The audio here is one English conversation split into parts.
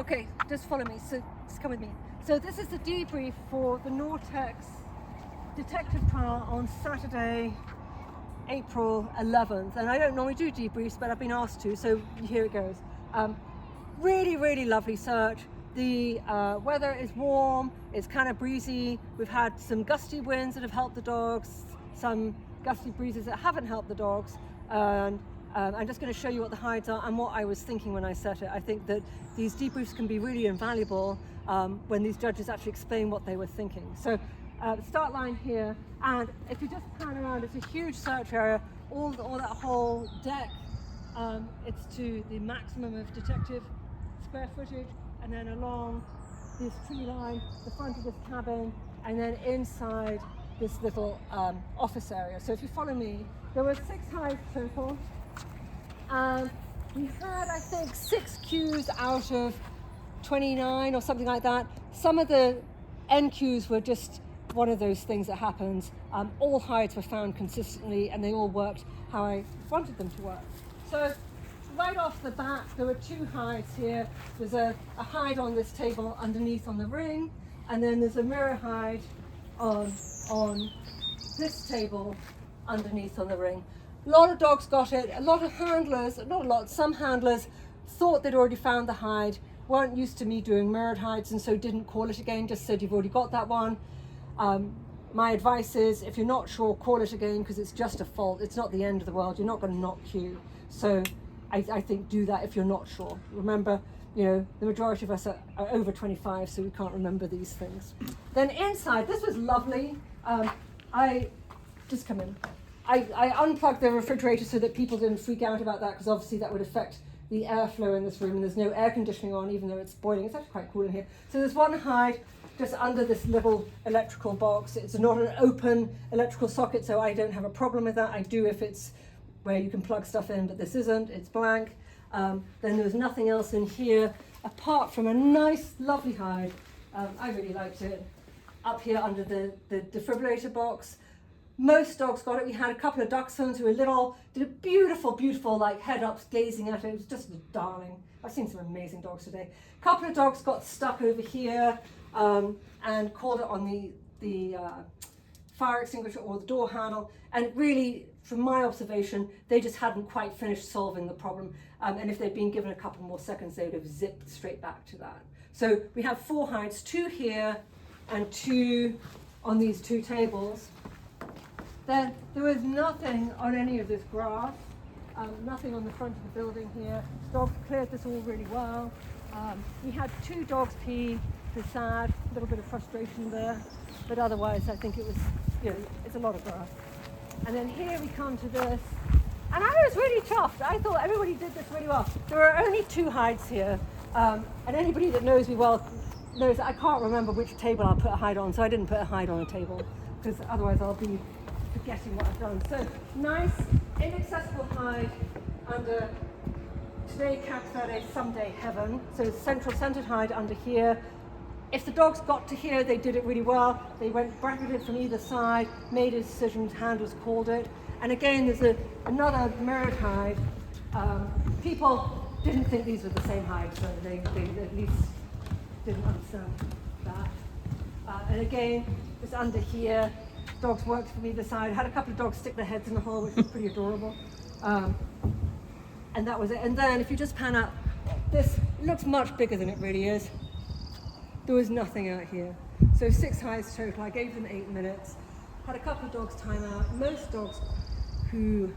Okay, just follow me, so just come with me. So this is the debrief for the Nortex detective trial on Saturday, April 11th. And I don't normally do debriefs, but I've been asked to, so here it goes. Really, really lovely search. The weather is warm, it's kind of breezy. We've had some gusty winds that have helped the dogs, some gusty breezes that haven't helped the dogs. And I'm just going to show you what the hides are and what I was thinking when I set it. I think that these debriefs can be really invaluable when these judges actually explain what they were thinking. So the start line here, and if you just pan around, it's a huge search area, all that whole deck. It's to the maximum of detective square footage, and then along this tree line, the front of this cabin, and then inside this little office area. So if you follow me, there were 6 hides total. We had, I think, 6 queues out of 29 or something like that. Some of the NQs were just one of those things that happens. All hides were found consistently and they all worked how I wanted them to work. So right off the bat, there were 2 hides here. There's a hide on this table underneath on the ring, and then there's a mirror hide on this table underneath on the ring. A lot of dogs got it. A lot of handlers, not a lot, some handlers thought they'd already found the hide, weren't used to me doing mirrored hides, and so didn't call it again, just said you've already got that one. My advice is, if you're not sure, call it again, because it's just a fault. It's not the end of the world. You're not going to not queue. So I think do that if you're not sure. Remember, you know, the majority of us are over 25, so we can't remember these things. Then inside, this was lovely. Just come in. I unplugged the refrigerator so that people didn't freak out about that, because obviously that would affect the airflow in this room, and there's no air conditioning on, even though it's boiling. It's actually quite cool in here. So there's one hide just under this little electrical box. It's not an open electrical socket, so I don't have a problem with that. I do if it's where you can plug stuff in, but this isn't, it's blank. Then there was nothing else in here apart from a nice, lovely hide. I really liked it. Up here under the defibrillator box. Most dogs got it. We had a couple of dachshunds who were little, did a beautiful, beautiful like head ups gazing at it. It was just a darling. I've seen some amazing dogs today. A couple of dogs got stuck over here and caught it on the fire extinguisher or the door handle. And really, from my observation, they just hadn't quite finished solving the problem. And if they'd been given a couple more seconds, they would have zipped straight back to that. So we have 4 hides, 2 here and 2 on these 2 tables. Then there was nothing on any of this grass, nothing on the front of the building here. Dogs cleared this all really well. We had 2 dogs pee, it's sad, a little bit of frustration there, but otherwise I think it was, you know, it's a lot of grass. And then here we come to this, and I was really chuffed. I thought everybody did this really well. There are only 2 hides here, and anybody that knows me well knows that I can't remember which table I'll put a hide on, so I didn't put a hide on a table, because otherwise I'll be forgetting what I've done. So nice, inaccessible hide under today cat Friday, someday heaven. So central centered hide under here. If the dogs got to here, they did it really well. They went bracketed from either side, made a decision, handlers called it. And again, there's another mirrored hide. People didn't think these were the same hide, so they at least didn't understand that. And again, it's under here. Dogs worked from either side. Had a couple of dogs stick their heads in the hole, which was pretty adorable. And that was it. And then if you just pan up, this looks much bigger than it really is. There was nothing out here. So 6 hides total. I gave them 8 minutes. Had a couple of dogs time out. Most dogs who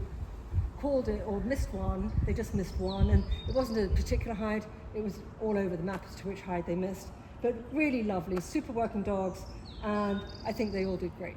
called it or missed one, they just missed one. And it wasn't a particular hide. It was all over the map as to which hide they missed. But really lovely, super working dogs. And I think they all did great.